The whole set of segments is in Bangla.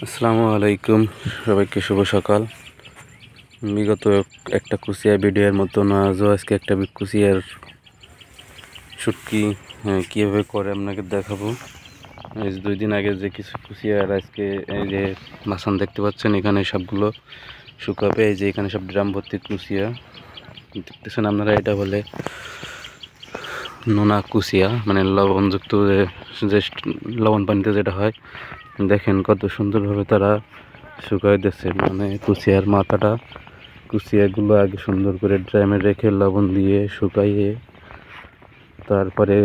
আসসালামু আলাইকুম, সবাইকে শুভ সকাল। বিগত একটা কুচিয়া ভিডিওর মতন আজও আজকে একটা কুচিয়ার শুটকি কীভাবে করে আপনাকে দেখাবো। এই যে 2 দিন আগে যে কিছু কুচিয়ার আজকে এই যে বাসন দেখতে পাচ্ছেন, এখানে সবগুলো শুকাবে। এই যে এখানে সব ড্রাম ভর্তি কুচিয়া দেখতেছেন আপনারা, এটা বলে নোনা কুচিয়া, মানে লবণযুক্ত যে লবণ পানিতে যেটা হয়। দেখেন কত সুন্দরভাবে তারা শুকাই দিচ্ছে, মানে কুচিয়ার মাথাটা, কুচিয়াগুলো আগে সুন্দর করে ড্রামে রেখে লবণ দিয়ে শুকাইয়ে তারপরে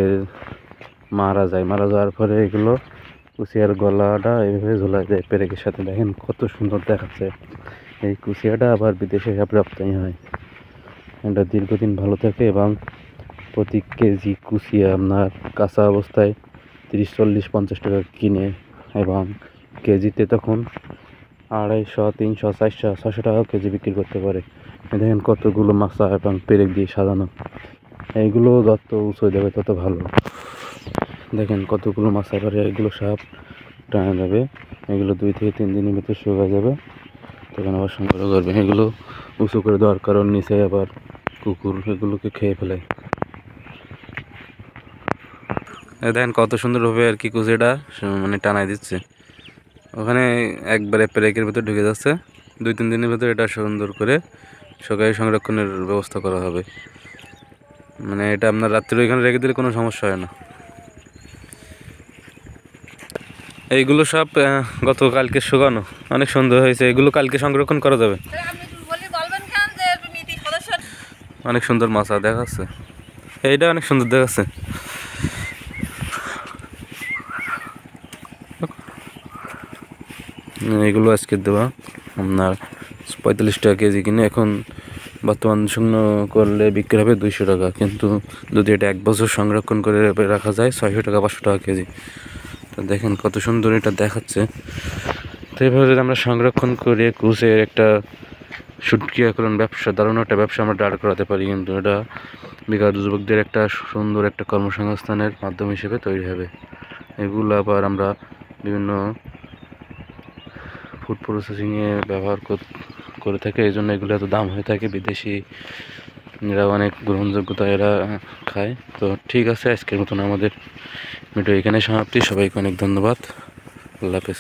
মারা যাওয়ার পরে এগুলো কুচিয়ার গলাটা এইভাবে ঝোলা যায় পেরেকের সাথে। দেখেন কত সুন্দর দেখাচ্ছে। এই কুচিয়াটা আবার বিদেশে রপ্তানি হয়। এটা দীর্ঘদিন ভালো থাকে এবং প্রতি কেজি কুচিয়া আপনার কাঁচা অবস্থায় 30, 40, 50 টাকা কিনে, এবং কেজিতে তখন 250, 300, 400, 600 টাকাও কেজি বিক্রি করতে পারে। দেখেন কতগুলো মাছা এবং পেরেক দিয়ে সাজানো। এইগুলো যত উঁচু দেবে তত ভালো। দেখেন কতগুলো মাছা পারে, এগুলো সব টানা যাবে। এগুলো 2 থেকে 3 দিনের ভিতরে শুকায় যাবে, তখন আবার সংগ্রহ করবে। এগুলো উঁচু করে দেওয়ার কারণ নিচে আবার কুকুর এগুলোকে খেয়ে ফেলে। দেখেন কত সুন্দরভাবে আর কি কুচিটা মানে টানাই দিচ্ছে। ওখানে একবারে পেরেকের ভিতরে ঢুকে যাচ্ছে। 2-3 দিনের ভিতরে এটা সুন্দর করে সকালে সংরক্ষণের ব্যবস্থা করা হবে। মানে এটা আপনার রাত্রে এখানে রেখে দিলে কোনো সমস্যা হয় না। এইগুলো সব গতকালকে শুকানো, অনেক সুন্দর হয়েছে। এগুলো কালকে সংরক্ষণ করা যাবে। অনেক সুন্দর মাছা দেখাচ্ছে, এইটা অনেক সুন্দর দেখাচ্ছে। এগুলো আজকে দেওয়া আপনার 45 টাকা কেজি কিনে, এখন বর্তমান শুকনো করলে বিক্রি হবে 200 টাকা, কিন্তু যদি এটা 1 বছর সংরক্ষণ করে রাখা যায় 600 টাকা, 500 টাকা কেজি। তো দেখেন কত সুন্দর এটা দেখাচ্ছে। তো এইভাবে যদি আমরা সংরক্ষণ করে কুচের একটা শুটকি এখন ব্যবসা, দারুণ একটা ব্যবসা আমরা দাঁড় করাতে পারি। কিন্তু এটা বেকার যুবকদের একটা সুন্দর একটা কর্মসংস্থানের মাধ্যম হিসেবে তৈরি হবে। এগুলো আবার আমরা বিভিন্ন ফুড প্রসেসিংয়ে ব্যবহার করে থাকে, এই জন্য এগুলো এত দাম হয়ে থাকে। বিদেশি এরা অনেক গ্রহণযোগ্যতা এরা খায়। তো ঠিক আছে, আজকের মতন আমাদের ভিডিও এখানে সমাপ্তি। সবাইকে অনেক ধন্যবাদ। আল্লাহ হাফেজ।